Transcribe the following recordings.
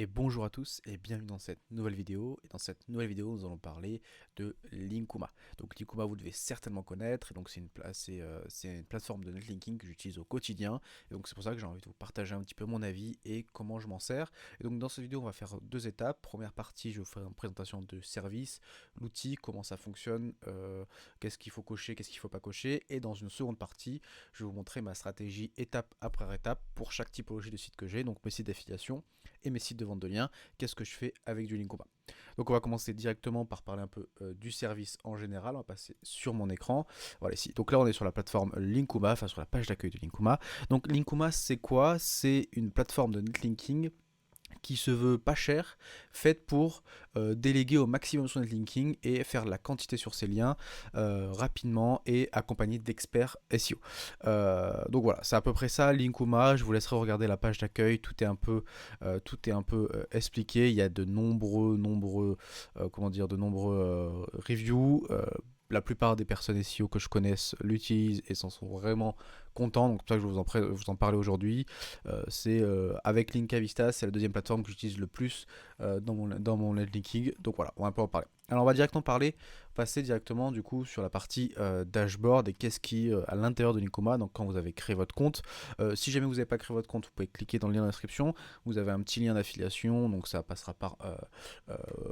Et bonjour à tous et bienvenue dans cette nouvelle vidéo. Et dans cette nouvelle vidéo, nous allons parler de Linkuma. Donc Linkuma, vous devez certainement connaître. Et donc c'est une plateforme de netlinking que j'utilise au quotidien. Et donc c'est pour ça que j'ai envie de vous partager un petit peu mon avis et comment je m'en sers. Et donc dans cette vidéo, on va faire deux étapes. Première partie, je vais vous faire une présentation de service, l'outil, comment ça fonctionne, qu'est-ce qu'il faut cocher, qu'est-ce qu'il ne faut pas cocher. Et dans une seconde partie, je vais vous montrer ma stratégie étape après étape pour chaque typologie de site que j'ai. Donc mes sites d'affiliation et mes sites de vente de liens, qu'est-ce que je fais avec du Linkuma. Donc on va commencer directement par parler un peu du service en général, on va passer sur mon écran, voilà ici. Donc là on est sur la plateforme Linkuma, enfin sur la page d'accueil de Linkuma. Donc Linkuma c'est quoi? C'est une plateforme de netlinking qui se veut pas cher, faite pour déléguer au maximum son netlinking et faire la quantité sur ses liens rapidement et accompagné d'experts SEO. Donc voilà, c'est à peu près ça Linkuma. Je vous laisserai regarder la page d'accueil, tout est un peu expliqué. Il y a de nombreux reviews. La plupart des personnes SEO que je connaisse l'utilisent et s'en sont vraiment contents, donc c'est pour ça que je vais vous en parler aujourd'hui. Avec Linka Vista, c'est la deuxième plateforme que j'utilise le plus dans mon netlinking, donc voilà, on va un peu en parler. Alors on va directement passer directement du coup sur la partie dashboard et qu'est-ce qui à l'intérieur de Linkuma, donc quand vous avez créé votre compte. Si jamais vous n'avez pas créé votre compte, vous pouvez cliquer dans le lien dans la description, vous avez un petit lien d'affiliation, donc ça passera par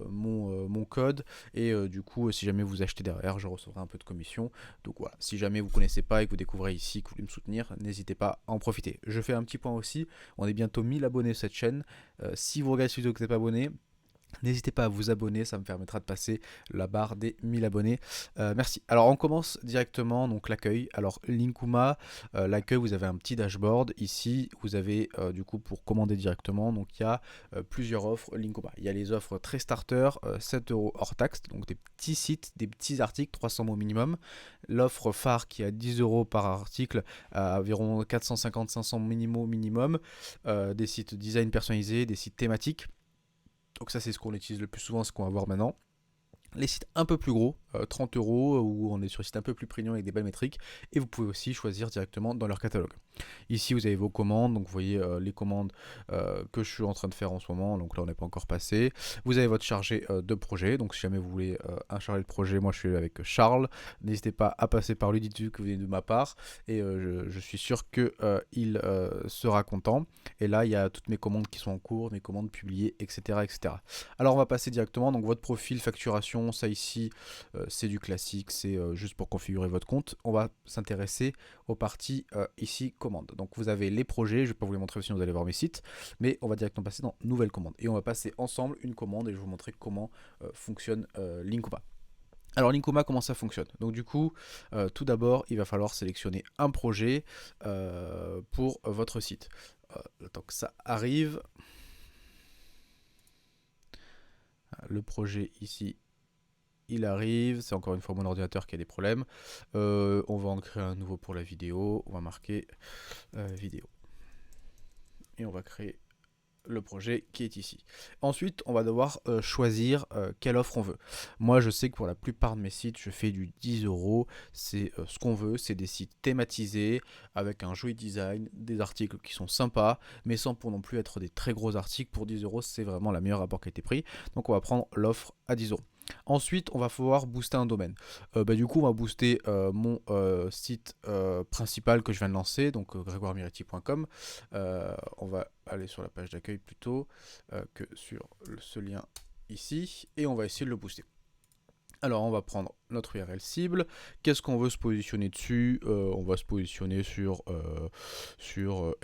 mon code, et du coup si jamais vous achetez derrière, je recevrai un peu de commission. Donc voilà, si jamais vous ne connaissez pas et que vous découvrez ici, que vous voulez me soutenir, n'hésitez pas à en profiter. Je fais un petit point aussi, on est bientôt 1000 abonnés sur cette chaîne. Si vous regardez cette vidéo que vous n'êtes pas abonné, n'hésitez pas à vous abonner, ça me permettra de passer la barre des 1000 abonnés. Merci. Alors on commence directement, donc l'accueil. Alors Linkuma, l'accueil, vous avez un petit dashboard. Ici, vous avez du coup pour commander directement, donc il y a plusieurs offres Linkuma. Il y a les offres très starter, 7 euros hors taxe, donc des petits sites, des petits articles, 300 mots minimum. L'offre phare qui est à 10 euros par article, à environ 450-500 minimum. Des sites design personnalisés, des sites thématiques. Donc ça c'est ce qu'on utilise le plus souvent, ce qu'on va voir maintenant. Les sites un peu plus gros, 30 euros, où on est sur des sites un peu plus premium avec des belles métriques, et vous pouvez aussi choisir directement dans leur catalogue. Ici vous avez vos commandes, donc vous voyez les commandes que je suis en train de faire en ce moment, donc là on n'est pas encore passé. Vous avez votre chargé de projet, donc si jamais vous voulez un chargé de projet, moi je suis avec Charles, n'hésitez pas à passer par lui, dites-lui que vous venez de ma part, et je suis sûr qu'il sera content. Et là il y a toutes mes commandes qui sont en cours, mes commandes publiées, etc. etc. Alors on va passer directement, donc votre profil, facturation, ça ici c'est du classique, c'est juste pour configurer votre compte. On va s'intéresser aux parties ici commande. Donc vous avez les projets, je ne vais pas vous les montrer sinon vous allez voir mes sites, mais on va directement passer dans nouvelle commande. Et on va passer ensemble une commande et je vais vous montrer comment fonctionne Linkuma. Alors Linkuma, comment ça fonctionne? Donc du coup, tout d'abord, il va falloir sélectionner un projet pour votre site. Le temps que ça arrive, le projet ici il arrive, c'est encore une fois mon ordinateur qui a des problèmes. On va en créer un nouveau pour la vidéo, on va marquer vidéo. Et on va créer le projet qui est ici. Ensuite, on va devoir choisir quelle offre on veut. Moi, je sais que pour la plupart de mes sites, je fais du 10 euros. C'est ce qu'on veut, c'est des sites thématisés, avec un joli design, des articles qui sont sympas, mais sans pour non plus être des très gros articles. Pour 10 euros, c'est vraiment la meilleure rapport qualité-prix. Donc, on va prendre l'offre à 10 euros. Ensuite, on va pouvoir booster un domaine. Du coup, on va booster mon site principal que je viens de lancer, donc grégoiremiretti.com. On va aller sur la page d'accueil plutôt que sur ce lien ici, et on va essayer de le booster. Alors on va prendre notre URL cible, qu'est-ce qu'on veut se positionner dessus? On va se positionner sur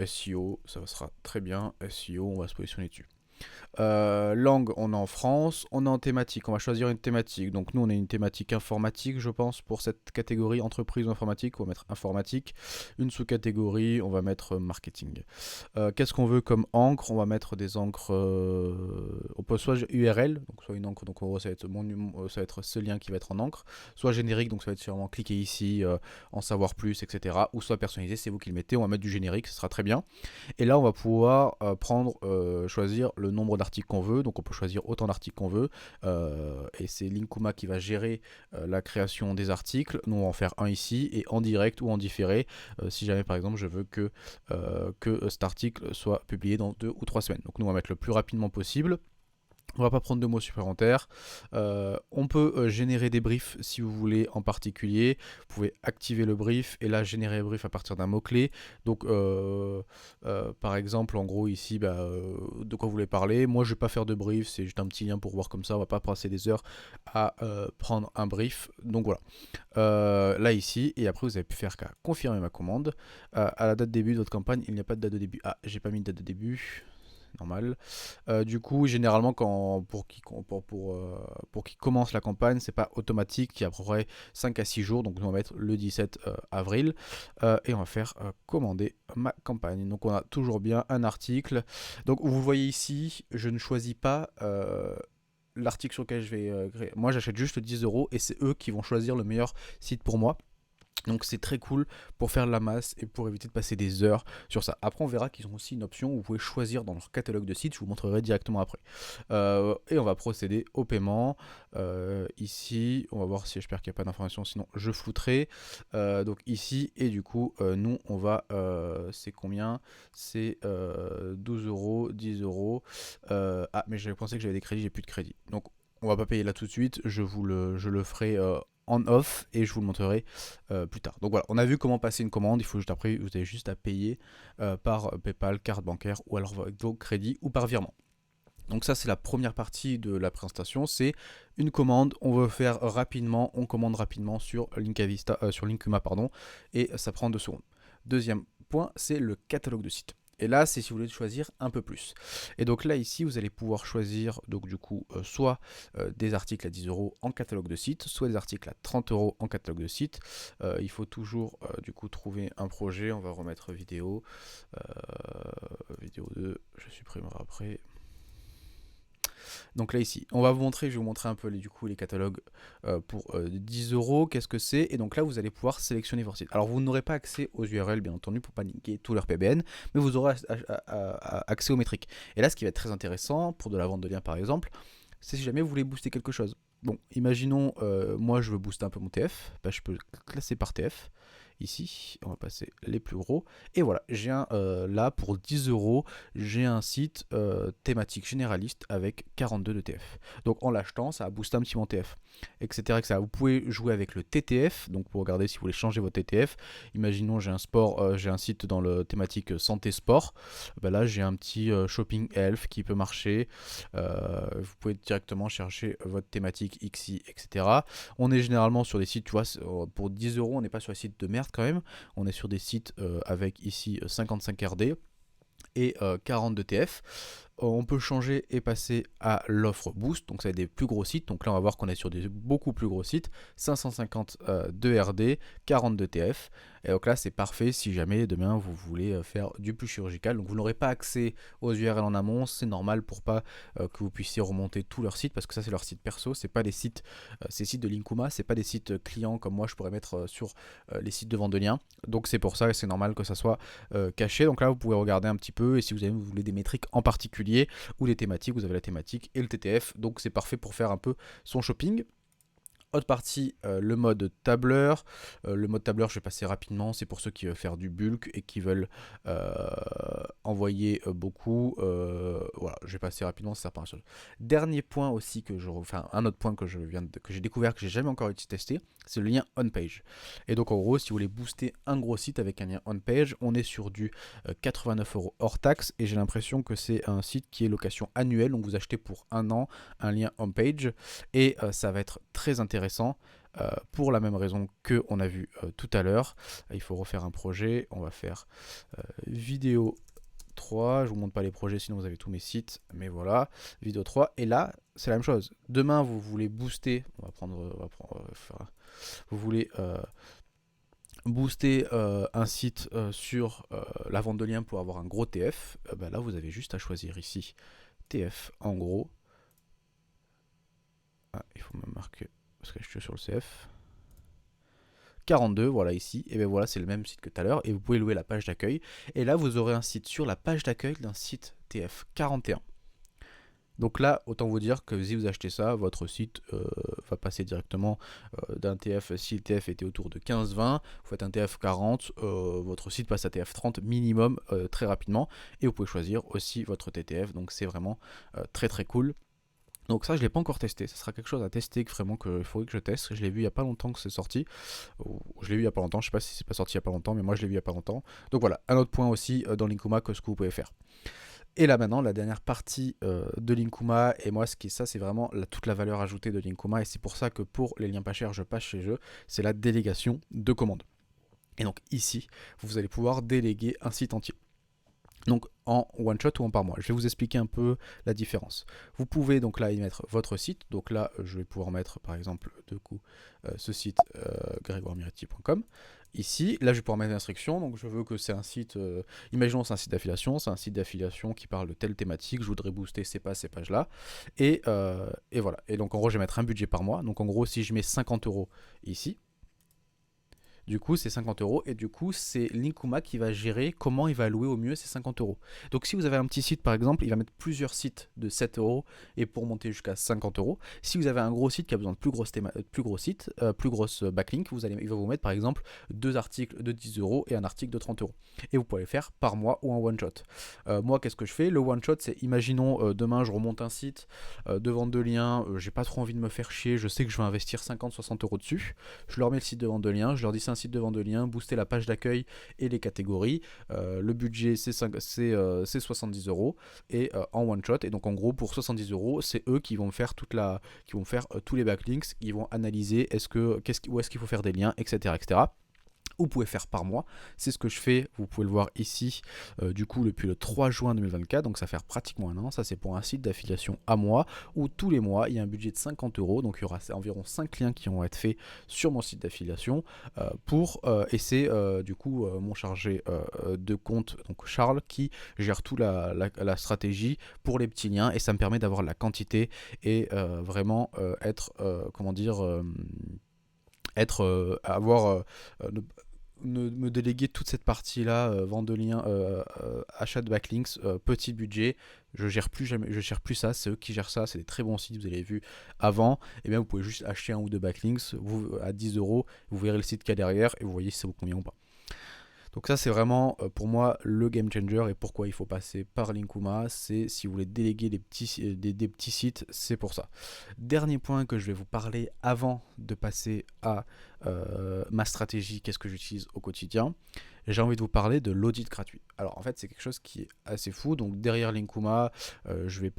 SEO, ça sera très bien, SEO, on va se positionner dessus. Langue, on est en France, on est en thématique, on va choisir une thématique. Donc nous on a une thématique informatique je pense pour cette catégorie entreprise informatique, on va mettre informatique. Une sous-catégorie, on va mettre marketing. Qu'est-ce qu'on veut comme encre? On va mettre des encres, on peut soit URL, donc soit une encre, donc en gros ça va être, ça va être ce lien qui va être en encre, soit générique, donc ça va être sûrement cliquer ici, en savoir plus, etc. Ou soit personnalisé, c'est vous qui le mettez, on va mettre du générique, ce sera très bien. Et là on va pouvoir choisir le nombre d'articles qu'on veut, donc on peut choisir autant d'articles qu'on veut, et c'est Linkuma qui va gérer la création des articles. Nous on va en faire un ici, et en direct ou en différé, si jamais par exemple je veux que cet article soit publié dans 2 ou 3 semaines. Donc nous on va mettre le plus rapidement possible. On va pas prendre de mots supplémentaires. On peut générer des briefs si vous voulez en particulier. Vous pouvez activer le brief et là générer le brief à partir d'un mot-clé. Donc par exemple en gros ici de quoi vous voulez parler. Moi je vais pas faire de brief, c'est juste un petit lien pour voir comme ça. On va pas passer des heures à prendre un brief. Donc voilà. Là ici, et après vous avez pu faire qu'à confirmer ma commande. À la date de début de votre campagne, il n'y a pas de date de début. Ah, j'ai pas mis de date de début. Normal. Du coup, généralement, pour qui commence la campagne, c'est pas automatique, il y a à peu près 5 à 6 jours, donc on va mettre le 17 avril, et on va faire commander ma campagne. Donc on a toujours bien un article. Donc vous voyez ici, je ne choisis pas l'article sur lequel je vais créer. Moi, j'achète juste 10 € et c'est eux qui vont choisir le meilleur site pour moi. Donc c'est très cool pour faire de la masse et pour éviter de passer des heures sur ça. Après on verra qu'ils ont aussi une option où vous pouvez choisir dans leur catalogue de sites, je vous montrerai directement après. Et on va procéder au paiement. Ici, on va voir si j'espère qu'il n'y a pas d'informations, sinon je flouterai. Donc ici, et du coup, nous on va, c'est combien? C'est 12 €, 10 €. Ah mais j'avais pensé que j'avais des crédits, j'ai plus de crédit. Donc on va pas payer là tout de suite, je le ferai en off et je vous le montrerai plus tard. Donc voilà, on a vu comment passer une commande. Il faut juste après, vous avez juste à payer par PayPal, carte bancaire ou alors vos crédits ou par virement. Donc ça c'est la première partie de la présentation, c'est une commande, on veut faire rapidement, on commande rapidement sur Linkuma pardon, et ça prend 2 secondes. Deuxième point, c'est le catalogue de sites. Et là, c'est si vous voulez choisir un peu plus. Et donc là, ici, vous allez pouvoir choisir donc du coup soit des articles à 10 € en catalogue de site, soit des articles à 30 € en catalogue de site. Il faut toujours du coup trouver un projet. On va remettre vidéo, vidéo 2, je supprimerai après. Donc là ici, on va vous montrer, je vais vous montrer un peu les catalogues pour 10 €, qu'est-ce que c'est. Et donc là, vous allez pouvoir sélectionner votre site. Alors vous n'aurez pas accès aux URL, bien entendu, pour pas linker tout leur PBN, mais vous aurez accès aux métriques. Et là, ce qui va être très intéressant, pour de la vente de liens par exemple, c'est si jamais vous voulez booster quelque chose. Bon, imaginons, moi je veux booster un peu mon TF, je peux classer par TF. Ici, on va passer les plus gros. Et voilà, j'ai là pour 10 €, j'ai un site thématique généraliste avec 42 de TF. Donc en l'achetant, ça va booster un petit mon TF, etc., etc. Vous pouvez jouer avec le TTF, donc pour regarder si vous voulez changer votre TTF. Imaginons j'ai un site dans le thématique santé sport. Là j'ai un petit shopping health qui peut marcher. Vous pouvez directement chercher votre thématique XI, etc. On est généralement sur des sites, tu vois, pour 10 €, on n'est pas sur des sites de merde quand même. On est sur des sites avec ici 55 RD et 40 de TF. On peut changer et passer à l'offre boost, donc ça va être des plus gros sites. Donc là on va voir qu'on est sur des beaucoup plus gros sites, 550 de RD, 40 de TF. Et donc là c'est parfait si jamais demain vous voulez faire du plus chirurgical. Donc vous n'aurez pas accès aux URL en amont, c'est normal pour pas que vous puissiez remonter tout leur site, parce que ça c'est leur site perso, c'est pas des sites, ces sites de Linkuma, c'est pas des sites clients comme moi je pourrais mettre sur les sites de vente de liens. Donc c'est pour ça que c'est normal que ça soit caché. Donc là vous pouvez regarder un petit peu, et si vous voulez des métriques en particulier ou les thématiques, vous avez la thématique et le TTF, donc c'est parfait pour faire un peu son shopping. Autre partie, le mode tableur. Le mode tableur, je vais passer rapidement. C'est pour ceux qui veulent faire du bulk et qui veulent envoyer beaucoup. Voilà, je vais passer rapidement, ça sert pas à chose. Dernier point aussi un autre point que j'ai découvert, que j'ai jamais encore testé, c'est le lien on-page. Et donc en gros, si vous voulez booster un gros site avec un lien on-page, on est sur du 89 € hors taxe. Et j'ai l'impression que c'est un site qui est location annuelle. Donc vous achetez pour un an un lien on-page et ça va être très intéressant. Pour la même raison que on a vu tout à l'heure. Il faut refaire un projet, on va faire vidéo 3, je vous montre pas les projets sinon vous avez tous mes sites, mais voilà, vidéo 3, et là c'est la même chose. Demain vous voulez booster, vous voulez booster un site sur la vente de liens pour avoir un gros TF, là vous avez juste à choisir ici TF en gros. Il faut me marquer parce que je suis sur le CF. 42, voilà ici, et bien voilà, c'est le même site que tout à l'heure, et vous pouvez louer la page d'accueil. Et là, vous aurez un site sur la page d'accueil d'un site TF 41. Donc là, autant vous dire que si vous achetez ça, votre site va passer directement d'un TF, si le TF était autour de 15-20, vous faites un TF 40, votre site passe à TF 30 minimum très rapidement, et vous pouvez choisir aussi votre TTF, donc c'est vraiment très très cool. Donc ça je l'ai pas encore testé, ça sera quelque chose à tester vraiment qu'il faudrait que je teste. Je l'ai vu il y a pas longtemps que c'est sorti. Je l'ai vu il y a pas longtemps, je sais pas si c'est pas sorti il y a pas longtemps, mais moi je l'ai vu il y a pas longtemps. Donc voilà, un autre point aussi dans Linkuma que ce que vous pouvez faire. Et là maintenant, la dernière partie de Linkuma, et moi ça c'est vraiment toute la valeur ajoutée de Linkuma, et c'est pour ça que pour les liens pas chers je passe chez eux, c'est la délégation de commandes. Et donc ici, vous allez pouvoir déléguer un site entier. Donc en one shot ou en par mois. Je vais vous expliquer un peu la différence. Vous pouvez donc là y mettre votre site. Donc là, je vais pouvoir mettre par exemple ce site grégoiremiretti.com. Ici, là je vais pouvoir mettre l'instruction. Donc je veux que c'est un site, imaginons c'est un site d'affiliation. C'est un site d'affiliation qui parle de telle thématique. Je voudrais booster ces pages-là. Et voilà. Et donc en gros, je vais mettre un budget par mois. Donc en gros, si je mets 50 € ici, du coup, c'est 50 € et du coup, c'est Linkuma qui va gérer comment il va allouer au mieux ces 50 €. Donc, si vous avez un petit site par exemple, il va mettre plusieurs sites de 7 € et pour monter jusqu'à 50 €. Si vous avez un gros site qui a besoin de plus grosses backlinks, il va vous mettre par exemple 2 articles de 10 € et un article de 30 €. Et vous pouvez le faire par mois ou en one shot. Moi, qu'est-ce que je fais? Le one shot, c'est imaginons demain, je remonte un site de vente de liens, j'ai pas trop envie de me faire chier, je sais que je vais investir 50-60 € dessus. Je leur mets le site de vente de liens, je leur dis c'est un site de vente de liens, booster la page d'accueil et les catégories. Le budget c'est 70 € et en one shot. Et donc en gros pour 70 €, c'est eux qui vont faire tous les backlinks, qui vont analyser où est-ce qu'il faut faire des liens, etc., etc. Vous pouvez faire par mois, c'est ce que je fais, vous pouvez le voir ici, du coup depuis le 3 juin 2024, donc ça fait pratiquement un an. Ça c'est pour un site d'affiliation à moi, où tous les mois il y a un budget de 50 €, donc il y aura environ 5 liens qui vont être faits sur mon site d'affiliation, et c'est du coup mon chargé de compte, donc Charles, qui gère toute la stratégie pour les petits liens, et ça me permet d'avoir la quantité et vraiment me déléguer toute cette partie-là, vente de liens, achat de backlinks, petit budget. Je gère plus ça, c'est eux qui gèrent ça, c'est des très bons sites, vous avez vu avant. Et bien vous pouvez juste acheter un ou deux backlinks à 10 €, vous verrez le site qu'il y a derrière et vous voyez si ça vous convient ou pas. Donc ça c'est vraiment pour moi le game changer, et pourquoi il faut passer par Linkuma, c'est si vous voulez déléguer des petits sites, c'est pour ça. Dernier point que je vais vous parler avant de passer à ma stratégie, qu'est-ce que j'utilise au quotidien. J'ai envie de vous parler de l'audit gratuit. Alors en fait c'est quelque chose qui est assez fou. Donc derrière Linkuma, je me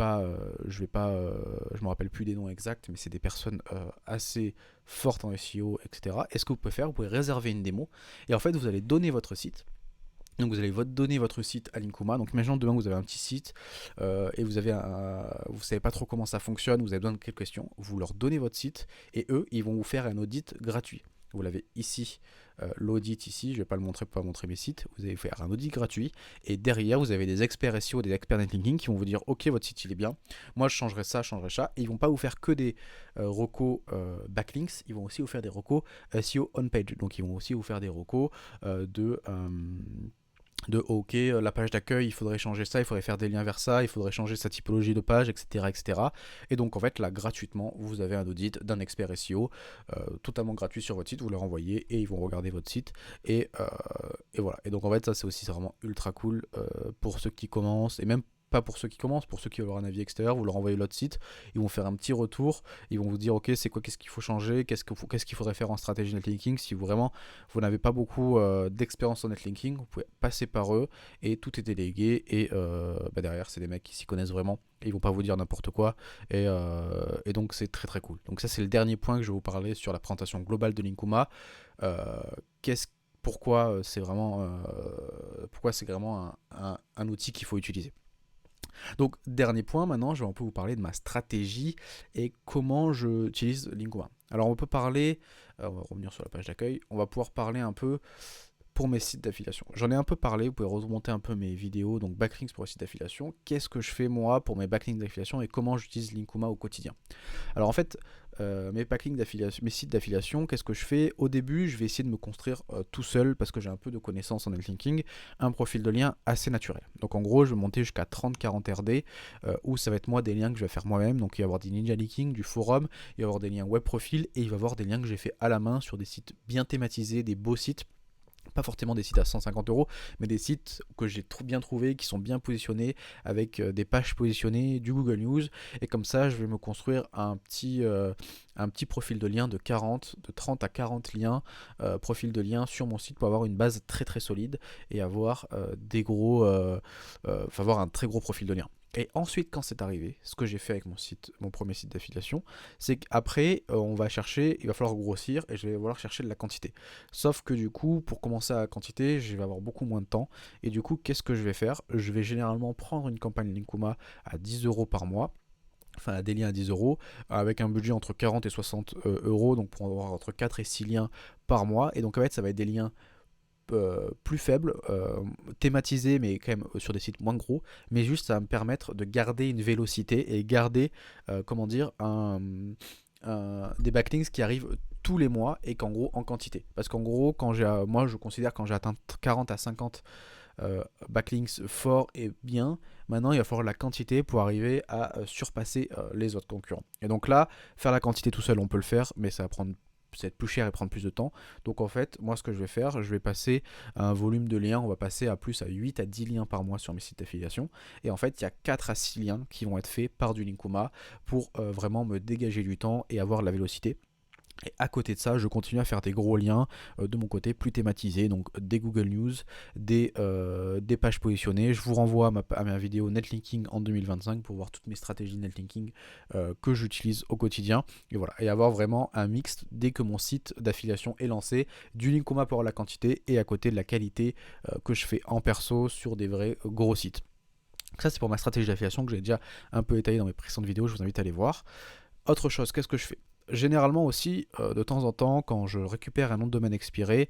rappelle plus des noms exacts, mais c'est des personnes assez fortes en SEO, etc. Et ce que vous pouvez faire, vous pouvez réserver une démo, et en fait vous allez donner votre site. Donc vous allez donner votre site à Linkuma. Donc imaginons demain vous avez un petit site et vous savez pas trop comment ça fonctionne, vous avez besoin de quelques questions, vous leur donnez votre site et eux ils vont vous faire un audit gratuit. Vous l'avez ici, l'audit ici, je vais pas le montrer pour pas montrer mes sites. Vous allez faire un audit gratuit et derrière vous avez des experts SEO, des experts netlinking qui vont vous dire ok votre site il est bien, moi je changerai ça, et ils vont pas vous faire que des recos backlinks, ils vont aussi vous faire des recos SEO on page. Donc ils vont aussi vous faire des recos de ok, la page d'accueil, il faudrait changer ça, il faudrait faire des liens vers ça, il faudrait changer sa typologie de page, etc., etc. Et donc en fait là gratuitement vous avez un audit d'un expert SEO totalement gratuit sur votre site, vous leur envoyez et ils vont regarder votre site et voilà. Et donc en fait ça c'est vraiment ultra cool pour ceux qui commencent, et même pas pour ceux qui commencent, pour ceux qui veulent avoir un avis extérieur, vous leur envoyez l'autre site, ils vont faire un petit retour, ils vont vous dire ok c'est quoi, qu'est-ce qu'il faut changer, qu'est-ce qu'il faudrait faire en stratégie netlinking. Si vous n'avez pas beaucoup d'expérience en netlinking, vous pouvez passer par eux et tout est délégué, et derrière c'est des mecs qui s'y connaissent vraiment, et ils vont pas vous dire n'importe quoi, et donc c'est très très cool. Donc ça c'est le dernier point que je vais vous parler sur la présentation globale de Linkuma. Pourquoi c'est vraiment un outil qu'il faut utiliser. Donc dernier point, maintenant je vais un peu vous parler de ma stratégie et comment j'utilise Linkuma. Alors on peut parler, on va revenir sur la page d'accueil, on va pouvoir parler un peu pour mes sites d'affiliation. J'en ai un peu parlé, vous pouvez remonter un peu mes vidéos, donc backlinks pour les sites d'affiliation. Qu'est-ce que je fais moi pour mes backlinks d'affiliation et comment j'utilise Linkuma au quotidien? Alors en fait, mes backlinks d'affiliation, mes sites d'affiliation, qu'est-ce que je fais? Au début, je vais essayer de me construire tout seul parce que j'ai un peu de connaissances en netlinking, un profil de lien assez naturel. Donc en gros, je vais monter jusqu'à 30-40 RD où ça va être moi des liens que je vais faire moi-même. Donc il va y avoir du Ninja Linking, du forum, il va y avoir des liens web profil et il va y avoir des liens que j'ai fait à la main sur des sites bien thématisés, des beaux sites. Pas forcément des sites à 150 euros, mais des sites que j'ai bien trouvés, qui sont bien positionnés, avec des pages positionnées, du Google News. Et comme ça, je vais me construire un petit profil de liens de 30 à 40 liens, profil de liens sur mon site pour avoir une base très très solide et avoir avoir un très gros profil de liens. Et ensuite, quand c'est arrivé, ce que j'ai fait avec mon premier site d'affiliation, c'est qu'après, on va chercher, il va falloir grossir et je vais vouloir chercher de la quantité. Sauf que du coup, pour commencer à la quantité, je vais avoir beaucoup moins de temps. Et du coup, qu'est-ce que je vais faire? Je vais généralement prendre une campagne Linkuma à 10 euros par mois. Enfin, des liens à 10 euros, avec un budget entre 40 et 60 euros, donc pour avoir entre 4 et 6 liens par mois. Et donc, en fait, ça va être des liens plus faible, thématisé mais quand même sur des sites moins gros, mais juste ça va me permettre de garder une vélocité et garder comment dire des backlinks qui arrivent tous les mois et qu'en gros en quantité. Parce qu'en gros moi je considère quand j'ai atteint 40 à 50 backlinks forts et bien, maintenant il va falloir la quantité pour arriver à surpasser les autres concurrents. Et donc là, faire la quantité tout seul on peut le faire, mais ça va prendre être plus cher et prendre plus de temps. Donc en fait, moi ce que je vais faire, je vais passer à un volume de liens, on va passer à plus à 8 à 10 liens par mois sur mes sites d'affiliation. Et en fait, il y a 4 à 6 liens qui vont être faits par du Linkuma pour vraiment me dégager du temps et avoir de la vélocité. Et à côté de ça, je continue à faire des gros liens de mon côté plus thématisés, donc des Google News, des pages positionnées. Je vous renvoie à ma vidéo Netlinking en 2025 pour voir toutes mes stratégies Netlinking que j'utilise au quotidien. Et voilà, et avoir vraiment un mix dès que mon site d'affiliation est lancé, du Linkuma pour la quantité et à côté de la qualité que je fais en perso sur des vrais gros sites. Ça, c'est pour ma stratégie d'affiliation que j'ai déjà un peu étalée dans mes précédentes vidéos, je vous invite à aller voir. Autre chose, qu'est-ce que je fais? Généralement aussi, de temps en temps, quand je récupère un nom de domaine expiré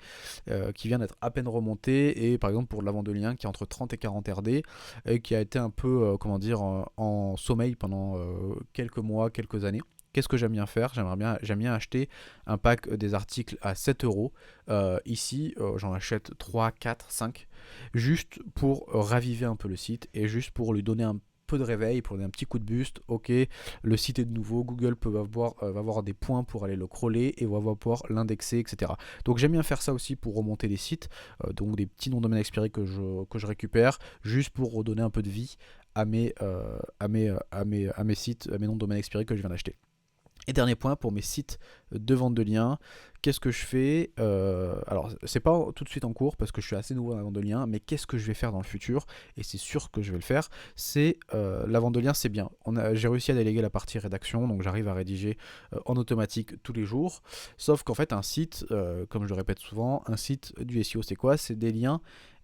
qui vient d'être à peine remonté, et par exemple pour la vente de lien qui est entre 30 et 40 RD, et qui a été un peu, en sommeil pendant quelques mois, quelques années. Qu'est-ce que j'aime bien faire? J'aime bien acheter un pack des articles à 7 euros. Ici, j'en achète 3, 4, 5, juste pour raviver un peu le site et juste pour lui donner un peu de réveil, pour donner un petit coup de boost. Ok, le site est de nouveau, Google va avoir des points pour aller le crawler et va pouvoir l'indexer, etc. Donc j'aime bien faire ça aussi pour remonter les sites, donc des petits noms de domaine expirés que je récupère, juste pour redonner un peu de vie à mes sites, à mes noms de domaine expirés que je viens d'acheter. Et dernier point, pour mes sites de vente de liens, qu'est-ce que je fais? Alors, c'est pas tout de suite en cours parce que je suis assez nouveau dans la vente de liens, mais qu'est-ce que je vais faire dans le futur? Et c'est sûr que je vais le faire. C'est la vente de liens, c'est bien. J'ai réussi à déléguer la partie rédaction, donc j'arrive à rédiger en automatique tous les jours. Sauf qu'en fait, un site, comme je le répète souvent, un site du SEO, c'est quoi? C'est des liens,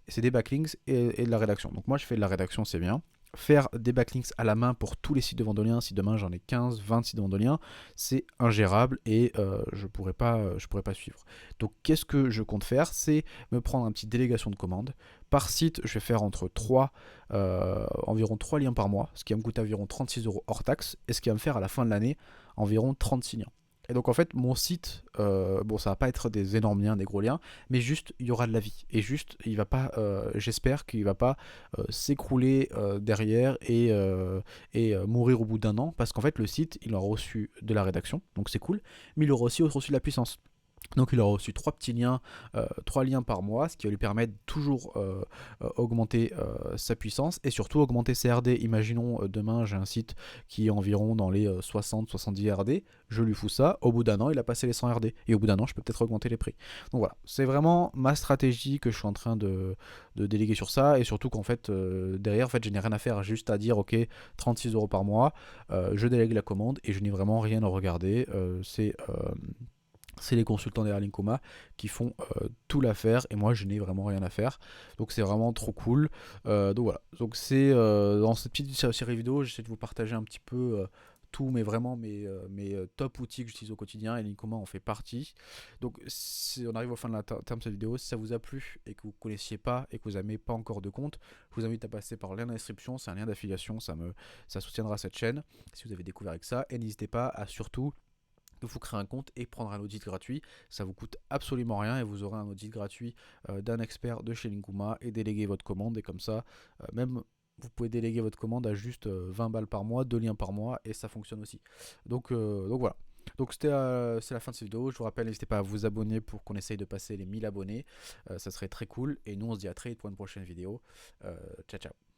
c'est des backlinks et de la rédaction. Donc moi, je fais de la rédaction, c'est bien. Faire des backlinks à la main pour tous les sites de vente de liens, si demain j'en ai 15, 20 sites de vente de liens, c'est ingérable et je pourrais pas suivre. Donc qu'est-ce que je compte faire? C'est me prendre une petite délégation de commandes. Par site, je vais faire environ 3 liens par mois, ce qui va me coûter environ 36 euros hors taxe, et ce qui va me faire à la fin de l'année environ 36 liens. Et donc en fait mon site, ça va pas être des énormes liens, des gros liens, mais juste il y aura de la vie. Et juste il va pas, j'espère qu'il va pas s'écrouler derrière et mourir au bout d'un an, parce qu'en fait le site il aura reçu de la rédaction, donc c'est cool, mais il aura aussi reçu de la puissance. Donc il aura reçu 3 petits liens, 3 liens par mois, ce qui va lui permettre de toujours augmenter sa puissance et surtout augmenter ses RD. Imaginons demain j'ai un site qui est environ dans les 60-70 RD, je lui fous ça, au bout d'un an il a passé les 100 RD et au bout d'un an je peux peut-être augmenter les prix. Donc voilà, c'est vraiment ma stratégie que je suis en train de déléguer sur ça, et surtout qu'en fait derrière en fait, je n'ai rien à faire, juste à dire ok 36 euros par mois, je délègue la commande et je n'ai vraiment rien à regarder. C'est les consultants derrière Linkuma qui font tout l'affaire et moi je n'ai vraiment rien à faire, donc c'est vraiment trop cool. Donc voilà, donc c'est dans cette petite série vidéo j'essaie de vous partager un petit peu tous mes vraiment mes top outils que j'utilise au quotidien, et Linkoma en fait partie. Donc si on arrive au fin de la terme de cette vidéo, si ça vous a plu et que vous ne connaissiez pas et que vous n'avez pas encore de compte, je vous invite à passer par le lien dans la description, c'est un lien d'affiliation, ça soutiendra cette chaîne si vous avez découvert avec ça, et n'hésitez pas à surtout vous créer un compte et prendre un audit gratuit. Ça vous coûte absolument rien et vous aurez un audit gratuit d'un expert de chez Linkuma et déléguer votre commande. Et comme ça, même vous pouvez déléguer votre commande à juste 20 balles par mois, 2 liens par mois, et ça fonctionne aussi. Donc voilà. Donc c'est la fin de cette vidéo. Je vous rappelle, n'hésitez pas à vous abonner pour qu'on essaye de passer les 1000 abonnés. Ça serait très cool. Et nous, on se dit à très vite pour une prochaine vidéo. Ciao, ciao.